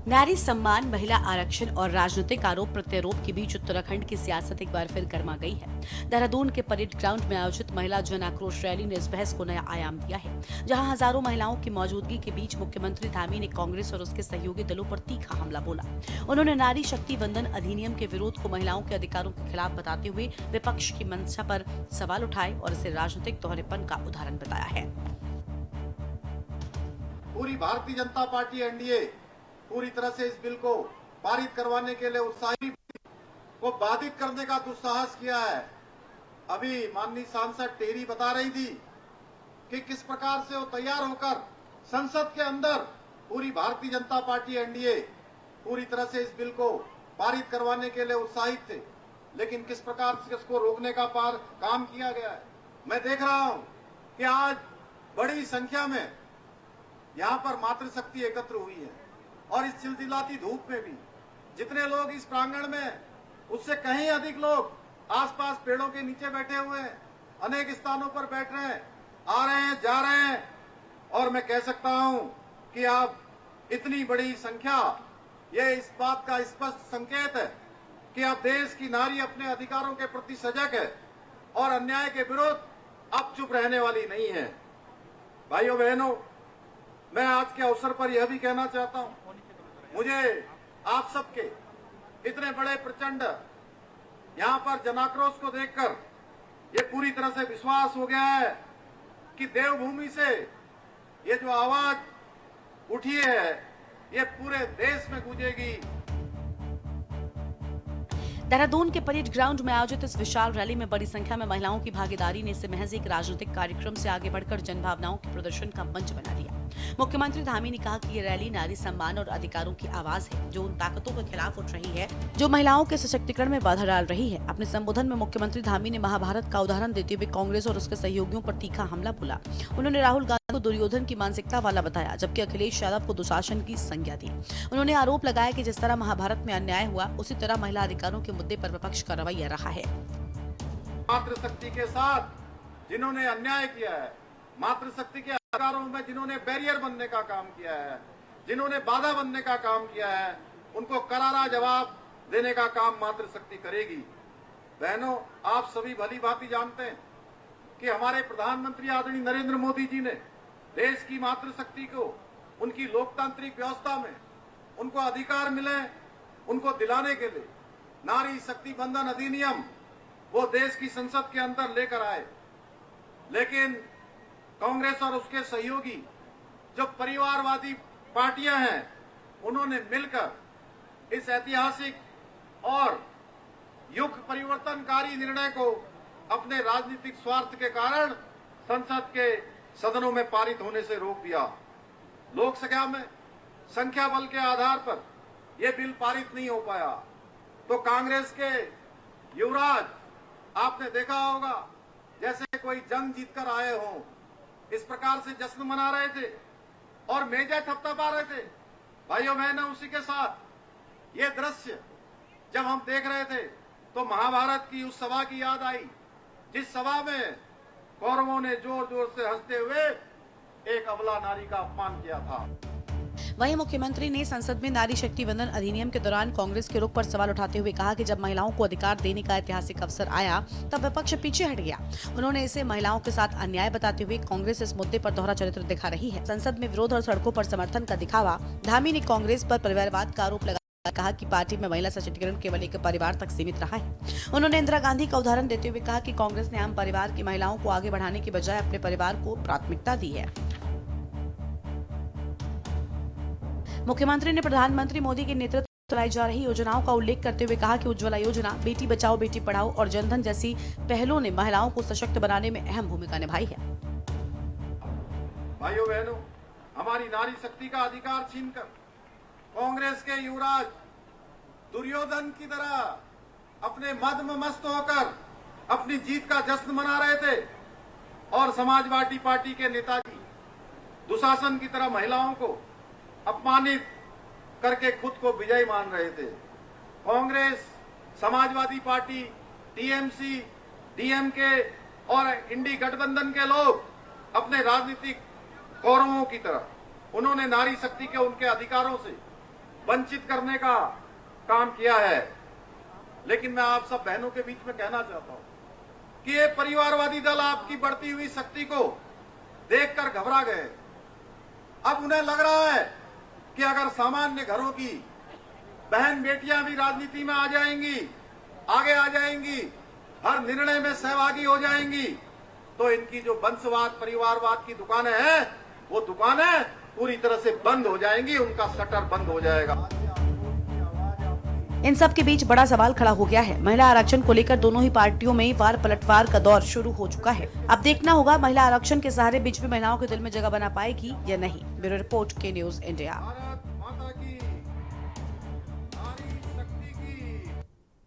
नारी सम्मान, महिला आरक्षण और राजनीतिक आरोप प्रत्यारोप के बीच उत्तराखंड की सियासत एक बार फिर गर्मा गई है। देहरादून के परेड ग्राउंड में आयोजित महिला जन आक्रोश रैली ने इस बहस को नया आयाम दिया है, जहां हजारों महिलाओं की मौजूदगी के बीच मुख्यमंत्री धामी ने कांग्रेस और उसके सहयोगी दलों पर तीखा हमला बोला। उन्होंने नारी शक्ति वंदन अधिनियम के विरोध को महिलाओं के अधिकारों के खिलाफ बताते हुए विपक्ष की मंशा पर सवाल उठाए और इसे राजनीतिक दोहरेपन का उदाहरण बताया है। पूरी भारतीय जनता पार्टी एनडीए पूरी तरह से इस बिल को पारित करवाने के लिए उत्साही को बाधित करने का दुस्साहस किया है। अभी माननीय सांसद टेरी बता रही थी कि किस प्रकार से वो तैयार होकर संसद के अंदर पूरी भारतीय जनता पार्टी एनडीए पूरी तरह से इस बिल को पारित करवाने के लिए उत्साहित थे, लेकिन किस प्रकार से इसको रोकने का काम किया गया है। मैं देख रहा हूं कि आज बड़ी संख्या में यहाँ पर मातृशक्ति एकत्र हुई है और इस चिलचिलाती धूप में भी जितने लोग इस प्रांगण में, उससे कहीं अधिक लोग आसपास पेड़ों के नीचे बैठे हुए हैं, अनेक स्थानों पर बैठ रहे हैं, आ रहे हैं, जा रहे हैं। और मैं कह सकता हूं कि आप इतनी बड़ी संख्या, ये इस बात का स्पष्ट संकेत है कि अब देश की नारी अपने अधिकारों के प्रति सजग है और अन्याय के विरुद्ध अब चुप रहने वाली नहीं है। भाइयों बहनों, मैं आज के अवसर पर यह भी कहना चाहता हूं, मुझे आप सबके इतने बड़े प्रचंड यहां पर जनाक्रोश को देखकर ये पूरी तरह से विश्वास हो गया है कि देवभूमि से ये जो आवाज उठी है ये पूरे देश में गूंजेगी। देहरादून के परेड ग्राउंड में आयोजित इस विशाल रैली में बड़ी संख्या में महिलाओं की भागीदारी ने इसे महज एक राजनीतिक कार्यक्रम से आगे बढ़कर जनभावनाओं के प्रदर्शन का मंच बना दिया। मुख्यमंत्री धामी ने कहा कि ये रैली नारी सम्मान और अधिकारों की आवाज है, जो उन ताकतों के खिलाफ उठ रही है जो महिलाओं के सशक्तिकरण में बाधा डाल रही है। अपने संबोधन में मुख्यमंत्री धामी ने महाभारत का उदाहरण देते हुए कांग्रेस और उसके सहयोगियों पर तीखा हमला बोला। उन्होंने राहुल गांधी को दुर्योधन की मानसिकता वाला बताया, जबकि अखिलेश यादव को दुशासन की संज्ञा दी। उन्होंने आरोप लगाया कि जिस तरह महाभारत में अन्याय हुआ, उसी तरह महिला अधिकारों के मुद्दे पर विपक्ष का रवैया रहा है। मातृशक्ति के साथ जिन्होंने अन्याय किया है, मातृशक्ति के अधिकारों में जिन्होंने बैरियर बनने का काम किया है, जिन्होंने बाधा बनने का काम किया है, उनको करारा जवाब देने का काम मातृशक्ति करेगी। बहनों, आप सभी भली भांति जानते हैं कि हमारे प्रधानमंत्री आदरणीय नरेंद्र मोदी जी ने देश की मातृशक्ति को उनकी लोकतांत्रिक व्यवस्था में उनको अधिकार मिले, उनको दिलाने के लिए नारी शक्ति वंदन अधिनियम वो देश की संसद के अंदर लेकर आए। लेकिन कांग्रेस और उसके सहयोगी जो परिवारवादी पार्टियां हैं, उन्होंने मिलकर इस ऐतिहासिक और युग परिवर्तनकारी निर्णय को अपने राजनीतिक स्वार्थ के कारण संसद के सदनों में पारित होने से रोक दिया। लोकसभा में संख्या बल के आधार पर यह बिल पारित नहीं हो पाया, तो कांग्रेस के युवराज आपने देखा होगा जैसे कोई जंग जीतकर आए हों, इस प्रकार से जश्न मना रहे थे और मेजा थपथपा रहे थे। भाइयों बहनों, उसी के साथ ये दृश्य जब हम देख रहे थे तो महाभारत की उस सभा की याद आई, जिस सभा में कौरवों ने जोर जोर से हंसते हुए एक अबला नारी का अपमान किया था। वहीं मुख्यमंत्री ने संसद में नारी शक्ति वंदन अधिनियम के दौरान कांग्रेस के रुख पर सवाल उठाते हुए कहा कि जब महिलाओं को अधिकार देने का ऐतिहासिक अवसर आया, तब विपक्ष पीछे हट गया। उन्होंने इसे महिलाओं के साथ अन्याय बताते हुए कांग्रेस इस मुद्दे पर दोहरा चरित्र दिखा रही है। संसद में विरोध और सड़कों पर समर्थन का दिखावा। धामी ने कांग्रेस पर परिवारवाद का आरोप लगाया, कहा कि पार्टी में महिला सशक्तिकरण केवल एक परिवार तक सीमित रहा है। उन्होंने इंदिरा गांधी का उदाहरण देते हुए कहा कि कांग्रेस ने आम परिवार की महिलाओं को आगे बढ़ाने की बजाय अपने परिवार को प्राथमिकता दी है। मुख्यमंत्री ने प्रधानमंत्री मोदी के नेतृत्व में चलाई जा रही योजनाओं का उल्लेख करते हुए कहा कि उज्ज्वला योजना, बेटी बचाओ बेटी पढ़ाओ और जनधन जैसी पहलों ने महिलाओं को सशक्त बनाने में अहम भूमिका निभाई है। भाइयों बहनों, हमारी नारी शक्ति का अधिकार छीनकर कांग्रेस के युवराज दुर्योधन की तरह अपने मद में मस्त होकर अपनी जीत का जश्न मना रहे थे और समाजवादी पार्टी के नेताजी दुशासन की तरह महिलाओं को अपमानित करके खुद को विजयी मान रहे थे। Congress, Samajwadi party, TMC, DMK और इंडी गठबंधन के लोग अपने राजनीतिक कौरवों की तरह उन्होंने नारी शक्ति के उनके अधिकारों से वंचित करने का काम किया है। लेकिन मैं आप सब बहनों के बीच में कहना चाहता हूं कि ये परिवारवादी दल आपकी बढ़ती हुई शक्ति को देखकर घबरा गए। अब उन्हें लग रहा है कि अगर सामान्य घरों की बहन बेटियां भी राजनीति में आ जाएंगी, आगे आ जाएंगी, हर निर्णय में सहभागी हो जाएंगी, तो इनकी जो वंशवाद परिवारवाद की दुकानें हैं वो दुकानें पूरी तरह से बंद हो जाएंगी, उनका शटर बंद हो जाएगा। इन सब के बीच बड़ा सवाल खड़ा हो गया है। महिला आरक्षण को लेकर दोनों ही पार्टियों में वार पलटवार का दौर शुरू हो चुका है। अब देखना होगा महिला आरक्षण के सहारे बीच में महिलाओं के दिल में जगह बना पाएगी या नहीं। ब्यूरो रिपोर्ट, के न्यूज़ इंडिया।